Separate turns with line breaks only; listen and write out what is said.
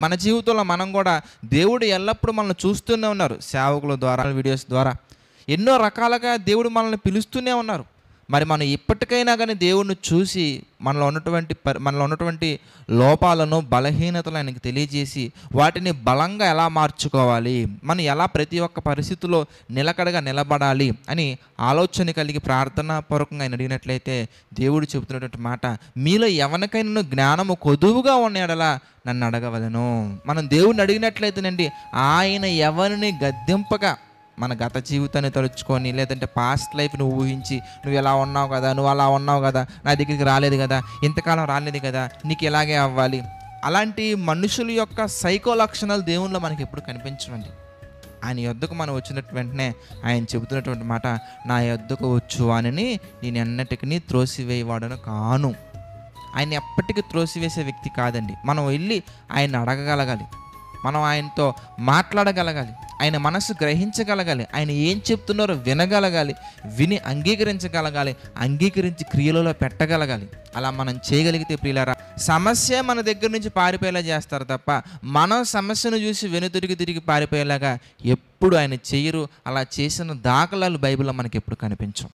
మన జీవితంలో మనం కూడా దేవుడు ఎల్లప్పుడూ మనల్ని చూస్తూనే ఉన్నారు. సేవకుల ద్వారా, వీడియోస్ ద్వారా ఎన్నో రకాలుగా దేవుడు మనల్ని పిలుస్తూనే ఉన్నారు. మరి మనం ఇప్పటికైనా కానీ దేవుడిని చూసి మనలో ఉన్నటువంటి లోపాలను, బలహీనతలు ఆయనకి తెలియజేసి వాటిని బలంగా ఎలా మార్చుకోవాలి, మనం ఎలా ప్రతి ఒక్క పరిస్థితుల్లో నిలకడగా నిలబడాలి అని ఆలోచన కలిగి ప్రార్థనాపూర్వకంగా ఆయన అడిగినట్లయితే దేవుడు చెబుతున్నటువంటి మాట, మీలో ఎవరికైనా జ్ఞానము కొదువుగా ఉన్న యెడల నన్ను అడగవలెను. మనం దేవుడిని అడిగినట్లయితేనండి ఆయన ఎవరిని గద్దింపగా మన గత జీవితాన్ని తలుచుకొని, లేదంటే పాస్ట్ లైఫ్ని ఊహించి, నువ్వు ఎలా ఉన్నావు కదా, నువ్వు అలా ఉన్నావు కదా, నా దగ్గరికి రాలేదు కదా, ఇంతకాలం రాలేదు కదా, నీకు ఇలాగే అవ్వాలి, అలాంటి మనుషుల యొక్క సైకో లక్షణాలు దేవునిలో మనకి ఎప్పుడు కనిపించవండి. ఆయన యొద్దకు మనం వచ్చినట్టు వెంటనే ఆయన చెబుతున్నటువంటి మాట, నా యొద్దకు వచ్చు అని నేను ఎన్నటికీ త్రోసివేయవాడను కాను. ఆయన ఎప్పటికీ త్రోసివేసే వ్యక్తి కాదండి. మనం వెళ్ళి ఆయన అడగగలగాలి, మనం ఆయనతో మాట్లాడగలగాలి, ఆయన మనసు గ్రహించగలగాలి, ఆయన ఏం చెప్తున్నారో వినగలగాలి, విని అంగీకరించగలగాలి, అంగీకరించి క్రియలలో పెట్టగలగాలి. అలా మనం చేయగలిగితే ప్రియులారా, సమస్య మన దగ్గర నుంచి పారిపోయేలా చేస్తారు తప్ప మనం సమస్యను చూసి తిరిగి పారిపోయేలాగా ఎప్పుడు ఆయన చేయరు. అలా చేసిన దాఖలాలు బైబిల్లో మనకి ఎప్పుడు కనిపించవు.